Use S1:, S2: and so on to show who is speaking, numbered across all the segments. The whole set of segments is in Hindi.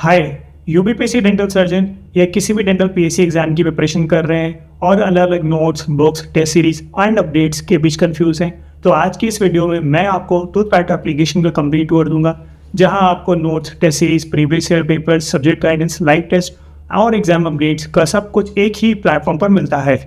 S1: हाय। यूबीपीएससी डेंटल सर्जन या किसी भी डेंटल पीएससी एग्जाम की प्रिपरेशन कर रहे हैं और अलग अलग notes books test series and updates के बीच कंफ्यूज हैं, तो आज की इस वीडियो में मैं आपको टूथपैड एप्लीकेशन का कंप्लीट टूर दूंगा, जहां आपको notes test series previous year paper subject guidance live test और एग्जाम अपडेट्स का सब कुछ एक ही प्लेटफॉर्म पर मिलता है।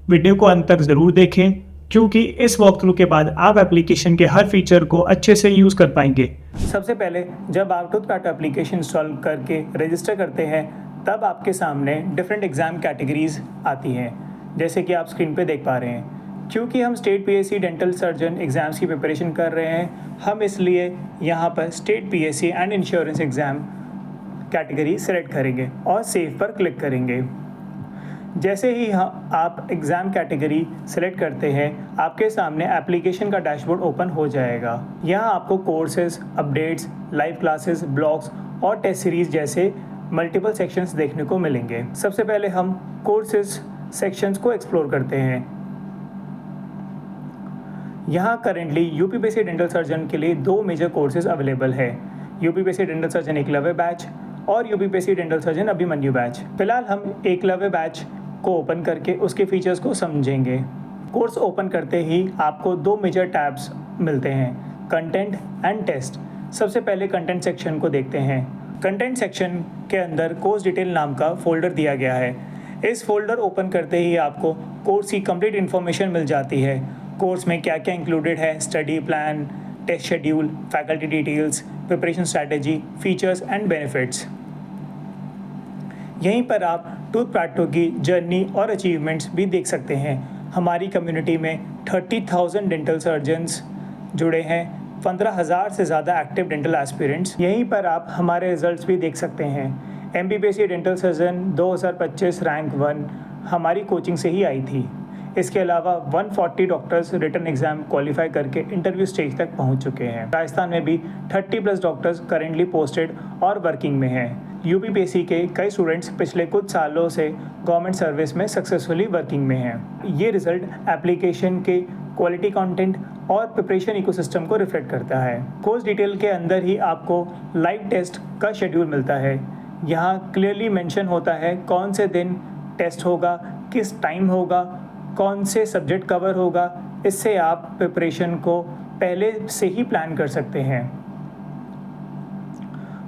S1: वीडियो को अंत तक ज़रूर देखें, क्योंकि इस वॉक थ्रू के बाद आप एप्लीकेशन के हर फीचर को अच्छे से यूज़ कर पाएंगे। सबसे पहले जब आप टूथपैड एप्लीकेशन इंस्टॉल करके रजिस्टर करते हैं, तब आपके सामने डिफरेंट एग्ज़ाम कैटेगरीज आती हैं, जैसे कि आप स्क्रीन पे देख पा रहे हैं। क्योंकि हम state PSC dental surgeon exams की प्रिपरेशन कर रहे हैं, हम इसलिए यहाँ पर state PSC and insurance exam category select करेंगे और सेव पर क्लिक करेंगे। जैसे ही आप एग्ज़ाम कैटेगरी सेलेक्ट करते हैं, आपके सामने एप्लीकेशन का डैशबोर्ड ओपन हो जाएगा। यहाँ आपको courses, updates, live classes, blogs और टेस्ट सीरीज़ जैसे मल्टीपल सेक्शंस देखने को मिलेंगे। सबसे पहले हम कोर्सेज सेक्शंस को एक्सप्लोर करते हैं। यहाँ करेंटली यूपीपीएससी डेंटल सर्जन के लिए 2 मेजर कोर्सेज अवेलेबल है, UPPSC dental surgeon Eklavya batch और UPPSC dental surgeon Abhimanyu batch. फिलहाल हम एकलव्य बैच को ओपन करके उसके फीचर्स को समझेंगे। कोर्स ओपन करते ही आपको 2 मेजर टैब्स मिलते हैं, कंटेंट एंड टेस्ट। सबसे पहले कंटेंट सेक्शन को देखते हैं। कंटेंट सेक्शन के अंदर कोर्स डिटेल नाम का फोल्डर दिया गया है। इस फोल्डर ओपन करते ही आपको कोर्स की कंप्लीट इन्फॉर्मेशन मिल जाती है। कोर्स में क्या क्या इंक्लूडेड है, study plan, test schedule, faculty details, preparation strategy, features and benefits. यहीं पर आप टूथपैड की जर्नी और अचीवमेंट्स भी देख सकते हैं। हमारी कम्युनिटी में 30,000 डेंटल सर्जन्स जुड़े हैं, 15,000 से ज़्यादा एक्टिव डेंटल एस्पिरेंट्स। यहीं पर आप हमारे रिजल्ट्स भी देख सकते हैं। एमबीबीएस डेंटल सर्जन 2025 रैंक 1 हमारी कोचिंग से ही आई थी। इसके अलावा 140 डॉक्टर्स रिटन एग्ज़ाम क्वालिफाई करके इंटरव्यू स्टेज तक पहुंच चुके हैं। राजस्थान में भी 30+ डॉक्टर्स करेंटली पोस्टेड और वर्किंग में हैं। यूपीपीएससी के कई स्टूडेंट्स पिछले कुछ सालों से गवर्नमेंट सर्विस में सक्सेसफुली वर्किंग में हैं। ये रिजल्ट एप्लीकेशन के क्वालिटी कंटेंट और प्रिपरेशन इकोसिस्टम को रिफ्लेक्ट करता है। कोर्स डिटेल के अंदर ही आपको लाइव टेस्ट का शेड्यूल मिलता है। यहाँ क्लियरली मेंशन होता है कौन से दिन टेस्ट होगा, किस टाइम होगा, कौन से सब्जेक्ट कवर होगा। इससे आप प्रिपरेशन को पहले से ही प्लान कर सकते हैं।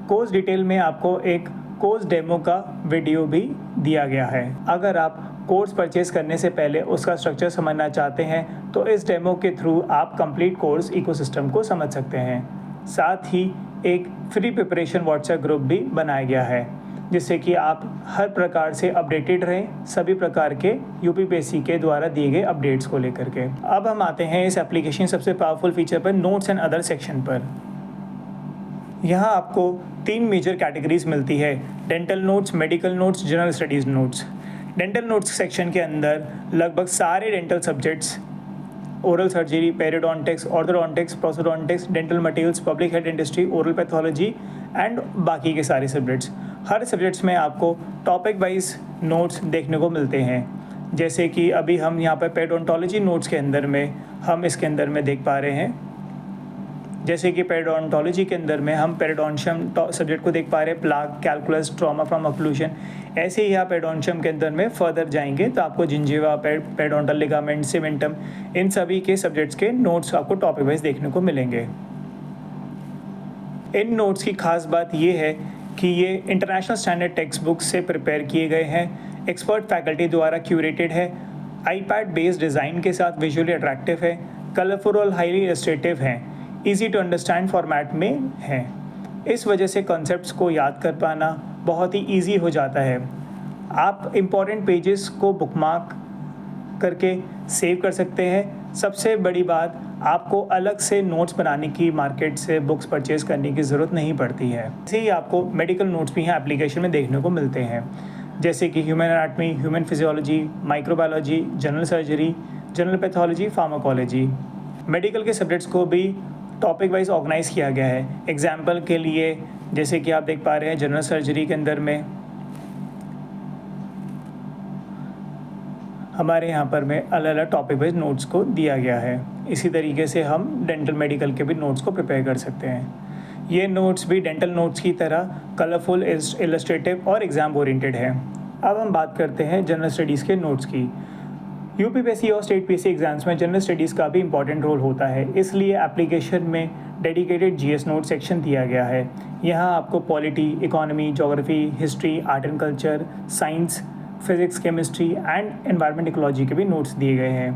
S1: कोर्स डिटेल में आपको एक कोर्स डेमो का वीडियो भी दिया गया है। अगर आप कोर्स परचेज करने से पहले उसका स्ट्रक्चर समझना चाहते हैं, तो इस डेमो के थ्रू आप कंप्लीट कोर्स इकोसिस्टम को समझ सकते हैं। साथ ही एक फ्री प्रिपरेशन व्हाट्सएप ग्रुप भी बनाया गया है, जिससे कि आप हर प्रकार से अपडेटेड रहें सभी प्रकार के यूपीपीएससी के द्वारा दिए गए अपडेट्स को लेकर के। अब हम आते हैं इस एप्लीकेशन सबसे पावरफुल फीचर पर, नोट्स एंड अदर सेक्शन पर। यहाँ आपको 3 मेजर कैटेगरीज मिलती है, dental notes, medical notes, general studies notes. Dental notes section के अंदर लगभग सारे dental subjects, oral surgery, periodontics, orthodontics, prosthodontics, dental materials, public health dentistry, oral pathology and बाकी के सारे सब्जेक्ट्स। हर सब्जेक्ट्स में आपको टॉपिक वाइज नोट्स देखने को मिलते हैं। जैसे कि अभी हम यहाँ पर पेरियोडोंटोलॉजी नोट्स के अंदर में हम इसके अंदर में देख पा रहे हैं, जैसे कि पेरियोडोंटोलॉजी के अंदर में हम पेरियोडोंशियम सब्जेक्ट को देख पा रहे हैं, plaque, calculus, trauma from occlusion. ऐसे ही आप पेरियोडोंशियम के अंदर में फर्दर जाएंगे तो आपको जिंजिवा, पेरियोडोंटल लिगामेंट, सीमेंटम, इन सभी के सब्जेक्ट्स के नोट्स आपको टॉपिक वाइज देखने को मिलेंगे। इन नोट्स की खास बात ये है कि ये इंटरनेशनल स्टैंडर्ड टेक्स्ट बुक से प्रिपेयर किए गए हैं, एक्सपर्ट फैकल्टी द्वारा क्यूरेटेड है, आईपैड बेस्ड डिज़ाइन के साथ विजुअली अट्रैक्टिव है, कलरफुल और हाईली इलस्ट्रेटिव हैं, ईजी टू अंडरस्टैंड फॉर्मेट में है। इस वजह से कॉन्सेप्ट्स को याद कर पाना बहुत ही ईजी हो जाता है। आप इम्पॉर्टेंट पेजेस को बुकमार्क करके सेव कर सकते हैं। सबसे बड़ी बात, आपको अलग से नोट्स बनाने की मार्केट से बुक्स परचेज़ करने की ज़रूरत नहीं पड़ती है। ऐसे ही आपको मेडिकल नोट्स भी यहाँ एप्लीकेशन में देखने को मिलते हैं, जैसे कि human anatomy, human physiology, microbiology, general surgery, general pathology, pharmacology. Medical के सब्जेक्ट्स को भी टॉपिक वाइज ऑर्गेनाइज किया गया है। एग्जाम्पल के लिए जैसे कि आप देख पा रहे हैं, जनरल सर्जरी के अंदर में हमारे यहाँ पर में अलग अलग टॉपिक वाइज नोट्स को दिया गया है। इसी तरीके से हम डेंटल मेडिकल के भी नोट्स को प्रिपेयर कर सकते हैं। ये नोट्स भी डेंटल नोट्स की तरह कलरफुल, इलस्ट्रेटिव और एग्ज़ाम ओरिएंटेड है। अब हम बात करते हैं जनरल स्टडीज़ के नोट्स की। यूपीपीएससी और स्टेट पीएससी एग्जाम्स में जनरल स्टडीज़ का भी इंपॉर्टेंट रोल होता है, इसलिए एप्लीकेशन में डेडिकेटेड जीएस नोट सेक्शन दिया गया है। यहाँ आपको polity, economy, geography, history, art and culture, science, physics, chemistry and environment ecology के भी नोट्स दिए गए हैं।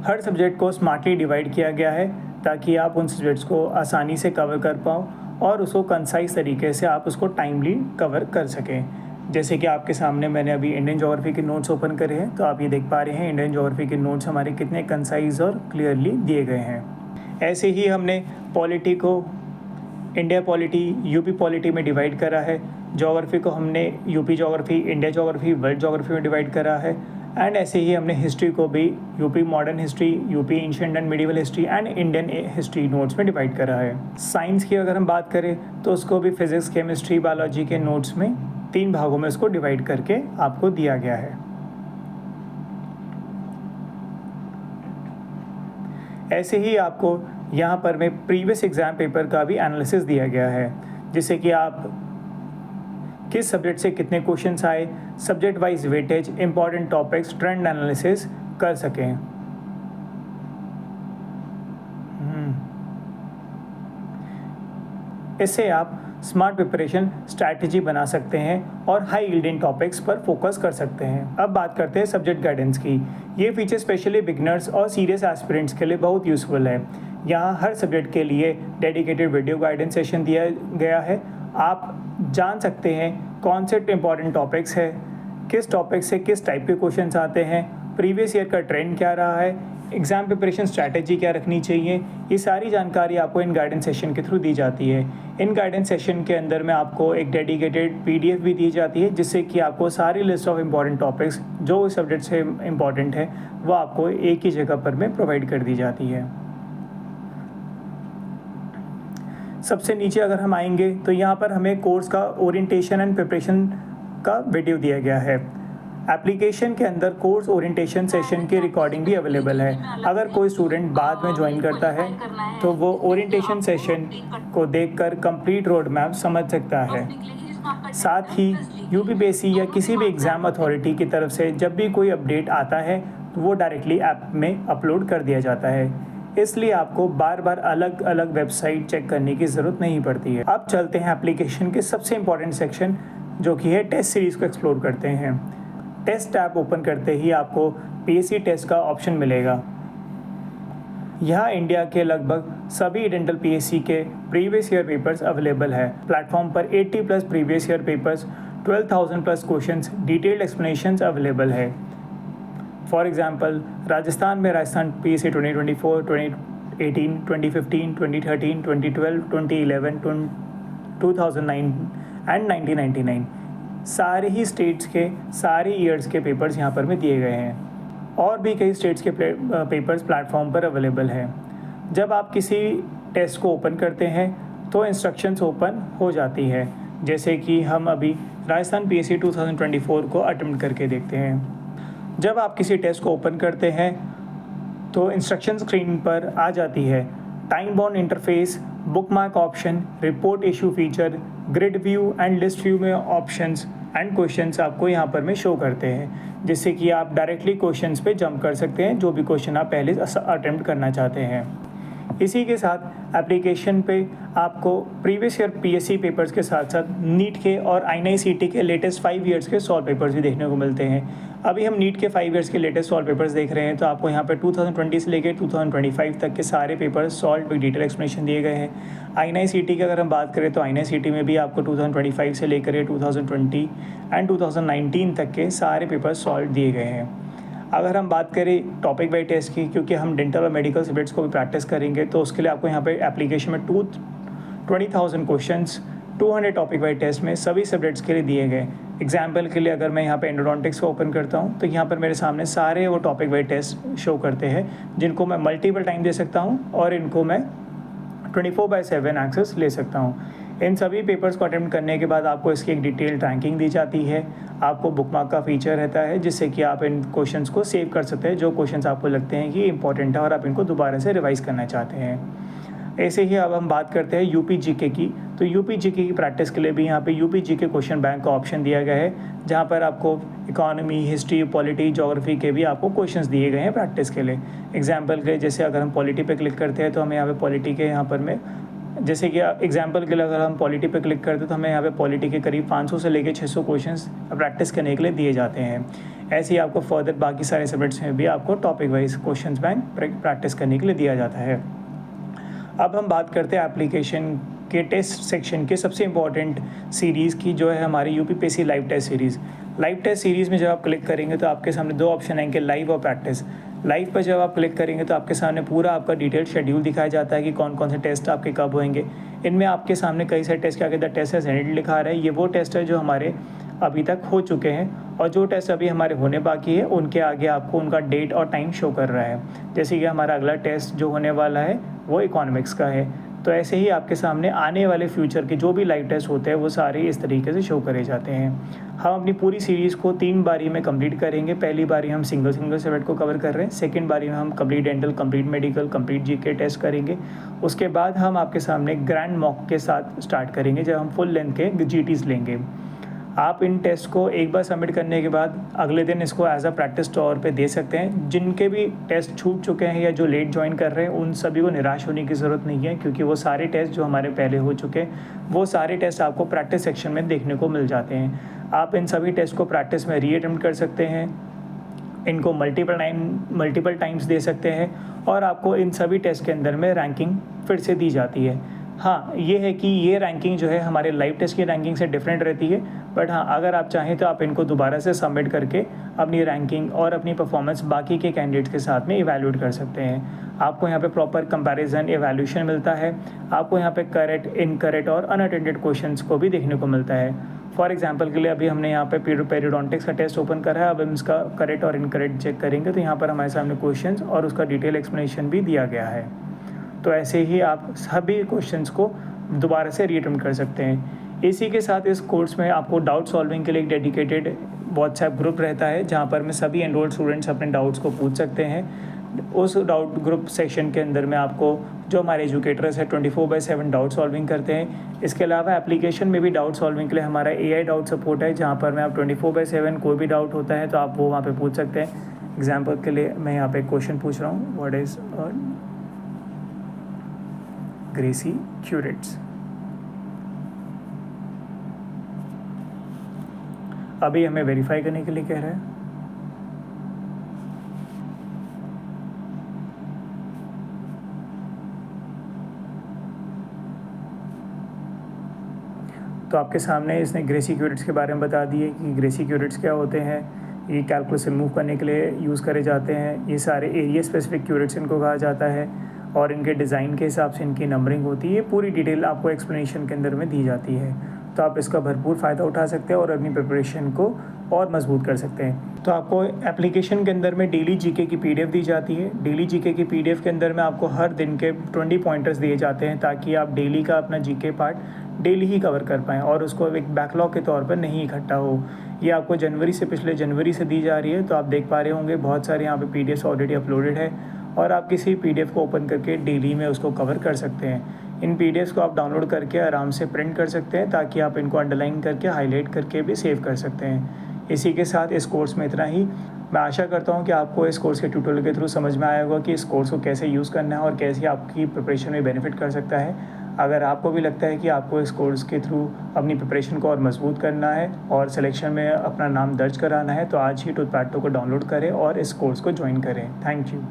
S1: हर सब्जेक्ट को स्मार्टली डिवाइड किया गया है ताकि आप उन सब्जेक्ट्स को आसानी से कवर कर पाओ और उसको कंसाइज तरीके से आप उसको टाइमली कवर कर सकें। जैसे कि आपके सामने मैंने अभी इंडियन ज्योग्राफी के नोट्स ओपन करे हैं, तो आप ये देख पा रहे हैं इंडियन ज्योग्राफी के नोट्स हमारे कितने कंसाइज और क्लियरली दिए गए हैं। ऐसे ही हमने पॉलिटी को इंडिया पॉलिटी, यूपी पॉलिटी में डिवाइड करा है। ज्योग्राफी को हमने UP geography, India geography, world geography में डिवाइड करा है। एंड ऐसे ही हमने हिस्ट्री को भी UP modern history, UP ancient and medieval history and Indian history notes में डिवाइड करा है। साइंस की अगर हम बात करें तो उसको भी फिजिक्स, केमिस्ट्री, बायोलॉजी के नोट्स में 3 भागों में उसको डिवाइड करके आपको दिया गया है। ऐसे ही आपको यहाँ पर में प्रीवियस एग्जाम पेपर का भी एनालिसिस दिया गया है, जिससे कि आप किस सब्जेक्ट से कितने क्वेश्चंस आए, subject wise weightage, important topics, trend analysis कर सकें। इससे आप स्मार्ट प्रिपरेशन स्ट्रैटेजी बना सकते हैं और हाई यील्डिंग टॉपिक्स पर फोकस कर सकते हैं। अब बात करते हैं सब्जेक्ट गाइडेंस की। ये फीचर स्पेशली बिगनर्स और सीरियस एस्पिरेंट्स के लिए बहुत यूज़फुल है। यहाँ हर सब्जेक्ट के लिए डेडिकेटेड वीडियो गाइडेंस सेशन दिया गया है। आप जान सकते हैं कौन से इंपॉर्टेंट टॉपिक्स है, किस टॉपिक से किस टाइप के क्वेश्चंस आते हैं, प्रीवियस ईयर का ट्रेंड क्या रहा है, एग्ज़ाम प्रिपरेशन स्ट्रैटेजी क्या रखनी चाहिए। ये सारी जानकारी आपको इन गाइडेंस सेशन के थ्रू दी जाती है। इन गाइडेंस सेशन के अंदर में आपको एक डेडिकेटेड पीडीएफ भी दी जाती है, जिससे कि आपको सारी लिस्ट ऑफ इम्पॉर्टेंट टॉपिक्स जो सब्जेक्ट से इम्पॉर्टेंट है वो आपको एक ही जगह पर में प्रोवाइड कर दी जाती है। सबसे नीचे अगर हम आएंगे तो यहाँ पर हमें कोर्स का ओरिएंटेशन एंड प्रिपरेशन का वीडियो दिया गया है। एप्लीकेशन के अंदर कोर्स ओरिएंटेशन सेशन की रिकॉर्डिंग भी अवेलेबल है। अगर कोई स्टूडेंट बाद में ज्वाइन करता है तो वो ओरिएंटेशन सेशन को देखकर कंप्लीट रोड मैप समझ सकता है। साथ ही यूपीपीएससी या किसी भी एग्ज़ाम अथॉरिटी की तरफ से जब भी कोई अपडेट आता है तो वो डायरेक्टली ऐप में अपलोड कर दिया जाता है, इसलिए आपको बार बार अलग अलग वेबसाइट चेक करने की ज़रूरत नहीं पड़ती है। अब चलते हैं एप्लीकेशन के सबसे इम्पॉर्टेंट सेक्शन जो कि है टेस्ट सीरीज़ को एक्सप्लोर करते हैं। टेस्ट ऐप ओपन करते ही आपको पीएससी टेस्ट का ऑप्शन मिलेगा। यहाँ इंडिया के लगभग सभी डेंटल पीएससी के प्रीवियस ईयर पेपर्स अवेलेबल है। प्लेटफॉर्म पर 80+ previous year papers, 12,000+ questions, detailed explanations available है। फॉर एग्जांपल राजस्थान में राजस्थान पीएससी 2024, 2018, 2015, 2013, 2012, 2011, 2009 एंड 1999 सारे ही स्टेट्स के सारे ईयर्स के पेपर्स यहाँ पर में दिए गए हैं। और भी कई स्टेट्स के पेपर्स प्लेटफॉर्म पर अवेलेबल है। जब आप किसी टेस्ट को ओपन करते हैं तो इंस्ट्रक्शंस ओपन हो जाती है, जैसे कि हम अभी राजस्थान पीएससी 2024 को अटेम्प्ट करके देखते हैं। जब आप किसी टेस्ट को ओपन करते हैं तो इंस्ट्रक्शन स्क्रीन पर आ जाती है। Time bound interface, bookmark option, report issue feature, grid view and list view में ऑप्शंस एंड क्वेश्चंस आपको यहाँ पर में शो करते हैं, जिससे कि आप डायरेक्टली क्वेश्चंस पे जंप कर सकते हैं जो भी क्वेश्चन आप पहले अटेम्प्ट करना चाहते हैं। इसी के साथ एप्लीकेशन पे आपको प्रीवियस ईयर पीएससी पेपर्स के साथ साथ नीट के और INICET के लेटेस्ट 5 ईयर्स के सॉल्व पेपर्स भी देखने को मिलते हैं। अभी हम नीट के 5 ईयर्स के लेटेस्ट सॉल्व पेपर्स देख रहे हैं, तो आपको यहाँ पे 2020 से लेकर 2025 तक के सारे papers solve with detail explanation दिए गए हैं। INICET की अगर हम बात करें तो INICET में भी आपको 2025 से लेकर 2020 एंड 2019 तक के सारे पेपर्स सॉल्व दिए गए हैं। अगर हम बात करें टॉपिक वाइज टेस्ट की, क्योंकि हम डेंटल और मेडिकल सब्जेक्ट्स को भी प्रैक्टिस करेंगे, तो उसके लिए आपको यहाँ पे एप्लीकेशन में 20,000 क्वेश्चंस 200 टॉपिक वाइज टेस्ट में सभी सब्जेक्ट्स के लिए दिए गए। एग्जाम्पल के लिए अगर मैं यहाँ पे एंडोडोंटिक्स को ओपन करता हूँ तो यहाँ पर मेरे सामने सारे वो टॉपिक वाइज टेस्ट शो करते हैं, जिनको मैं मल्टीपल टाइम दे सकता हूँ और इनको मैं 24/7 एक्सेस ले सकता हूँ। इन सभी पेपर्स को अटेम्प्ट करने के बाद आपको इसकी एक डिटेल्ड रैंकिंग दी जाती है। आपको बुकमार्क का फीचर रहता है, जिससे कि आप इन क्वेश्चंस को सेव कर सकते हैं, जो क्वेश्चंस आपको लगते हैं कि इंपॉर्टेंट है और आप इनको दोबारा से रिवाइज करना चाहते हैं। ऐसे ही अब हम बात करते हैं यूपी जीके की। तो यूपी जीके की प्रैक्टिस के लिए भी यहाँ पे यूपी जीके क्वेश्चन बैंक का ऑप्शन दिया गया है, जहाँ पर आपको इकोनॉमी, हिस्ट्री, पॉलिटी, ज्योग्राफी के भी आपको क्वेश्चंस दिए गए हैं प्रैक्टिस के लिए। एग्जाम्पल के जैसे अगर हम पॉलिटी पे क्लिक करते हैं तो हमें यहाँ पे पॉलिटी के यहाँ पर में जैसे कि एग्जाम्पल के लिए अगर हम पॉलिटी पे क्लिक करते हैं तो हमें यहाँ पे पॉलिटी के करीब 500 से लेकर 600 क्वेश्चंस प्रैक्टिस करने के लिए दिए जाते हैं। ऐसे ही आपको फर्दर बाकी सारे सब्जेक्ट्स में भी आपको topic wise questions bank practice करने के लिए दिया जाता है। अब हम बात करते हैं एप्लीकेशन के टेस्ट सेक्शन के सबसे इम्पॉर्टेंट सीरीज़ की, जो है हमारी UPPSC live test series. Live test series में जब आप क्लिक करेंगे तो आपके सामने दो ऑप्शन आएंगे, लाइव और प्रैक्टिस। लाइव पर जब आप क्लिक करेंगे तो आपके सामने पूरा आपका डिटेल शेड्यूल दिखाया जाता है कि कौन कौन से टेस्ट आपके कब होंगे। इनमें आपके सामने कई सारे टेस्ट क्या कहते हैं, टेस्ट है लिखा रहा है। ये वो टेस्ट है जो हमारे अभी तक हो चुके हैं, और जो टेस्ट अभी हमारे होने बाकी है उनके आगे आपको उनका डेट और टाइम शो कर रहा है। जैसे कि हमारा अगला टेस्ट जो होने वाला है वो इकोनॉमिक्स का है। तो ऐसे ही आपके सामने आने वाले फ्यूचर के जो भी लाइव टेस्ट होते हैं वो सारे इस तरीके से शो करे जाते हैं। हम अपनी पूरी सीरीज़ को 3 बारी में कंप्लीट करेंगे। पहली बारी हम सिंगल सब्जेक्ट को कवर कर रहे हैं, सेकंड बारी में हम complete dental, complete medical, complete GK test करेंगे। उसके बाद हम आपके सामने ग्रैंड मॉक के साथ स्टार्ट करेंगे, जब हम फुल लेंथ के जीटीज़ लेंगे। आप इन टेस्ट को एक बार सबमिट करने के बाद अगले दिन इसको एज अ प्रैक्टिस तौर पे दे सकते हैं। जिनके भी टेस्ट छूट चुके हैं या जो लेट ज्वाइन कर रहे हैं उन सभी को निराश होने की ज़रूरत नहीं है, क्योंकि वो सारे टेस्ट जो हमारे पहले हो चुके हैं वो सारे टेस्ट आपको प्रैक्टिस सेक्शन में देखने को मिल जाते हैं। आप इन सभी टेस्ट को प्रैक्टिस में रीअटेम्प्ट कर सकते हैं, इनको मल्टीपल टाइम्स दे सकते हैं, और आपको इन सभी टेस्ट के अंदर में रैंकिंग फिर से दी जाती है। हाँ, ये है कि ये रैंकिंग जो है हमारे लाइव टेस्ट की रैंकिंग से डिफरेंट रहती है, बट हाँ, अगर आप चाहें तो आप इनको दोबारा से सबमिट करके अपनी रैंकिंग और अपनी परफॉर्मेंस बाकी के कैंडिडेट्स के साथ में इवैल्यूएट कर सकते हैं। आपको यहाँ पे प्रॉपर कंपैरिजन इवैल्यूएशन मिलता है। आपको यहाँ पे करेक्ट, इनकरेक्ट और अनअटेंडेड क्वेश्चंस को भी देखने को मिलता है। फॉर एग्जांपल के लिए अभी हमने यहाँ पे पेरियोडोंटिक्स का टेस्ट ओपन करा है। अब हम इसका करेक्ट और इनकरेक्ट चेक करेंगे तो यहाँ पर हमारे सामने क्वेश्चंस और उसका डिटेल एक्सप्लेनेशन भी दिया गया है। तो ऐसे ही आप सभी क्वेश्चंस को दोबारा से रीअटेम्प्ट कर सकते हैं। इसी के साथ इस कोर्स में आपको डाउट सॉल्विंग के लिए एक डेडिकेटेड व्हाट्सएप ग्रुप रहता है, जहाँ पर में सभी एनरोल्ड स्टूडेंट्स अपने डाउट्स को पूछ सकते हैं। उस डाउट ग्रुप सेक्शन के अंदर में आपको जो हमारे एजुकेटर्स है 24/7 डाउट सॉल्विंग करते हैं। इसके अलावा एप्लीकेशन में भी डाउट सॉल्विंग के लिए हमारा AI डाउट सपोर्ट है, जहाँ पर में आप 24/7 कोई भी डाउट होता है तो आप वो वहाँ पे पूछ सकते हैं। एग्जाम्पल के लिए मैं यहाँ पे क्वेश्चन पूछ रहा हूँ, व्हाट इज़ ग्रेसी क्यूरेट्स। अभी हमें वेरीफाई करने के लिए कह रहा है। तो आपके सामने इसने ग्रेसी क्यूरेट्स के बारे में बता दिए कि ग्रेसी क्यूरेट्स क्या होते हैं। ये कैलकुलस रिमूव करने के लिए यूज़ करे जाते हैं। ये सारे एरिया स्पेसिफिक क्यूरेट्स इनको कहा जाता है, और इनके डिज़ाइन के हिसाब से इनकी नंबरिंग होती है। पूरी डिटेल आपको एक्सप्लेनेशन के अंदर में दी जाती है, तो आप इसका भरपूर फ़ायदा उठा सकते हैं और अपनी प्रिपरेशन को और मजबूत कर सकते हैं। तो आपको एप्लीकेशन के अंदर में डेली जीके की PDF दी जाती है। डेली जीके की PDF के अंदर में आपको हर दिन के 20 पॉइंटर्स दिए जाते हैं, ताकि आप डेली का अपना जीके पार्ट डेली ही कवर कर पाएँ और उसको एक बैकलॉग के तौर पर नहीं इकट्ठा हो। ये आपको पिछले जनवरी से दी जा रही है। तो आप देख पा रहे होंगे बहुत सारे यहाँ पे PDFs ऑलरेडी अपलोडेड है, और आप किसी PDF को ओपन करके डेली में उसको कवर कर सकते हैं। इन PDFs को आप डाउनलोड करके आराम से प्रिंट कर सकते हैं, ताकि आप इनको अंडरलाइन करके हाईलाइट करके भी सेव कर सकते हैं। इसी के साथ इस कोर्स में इतना ही। मैं आशा करता हूँ कि आपको इस कोर्स के ट्यूटोरियल के थ्रू समझ में आया होगा कि इस कोर्स को कैसे यूज़ करना है और कैसे आपकी प्रिपरेशन में बेनिफिट कर सकता है। अगर आपको भी लगता है कि आपको इस कोर्स के थ्रू अपनी प्रिपरेशन को और मजबूत करना है और सिलेक्शन में अपना नाम दर्ज कराना है, तो आज ही टूथपैड को डाउनलोड करें और इस कोर्स को ज्वाइन करें। Thank you.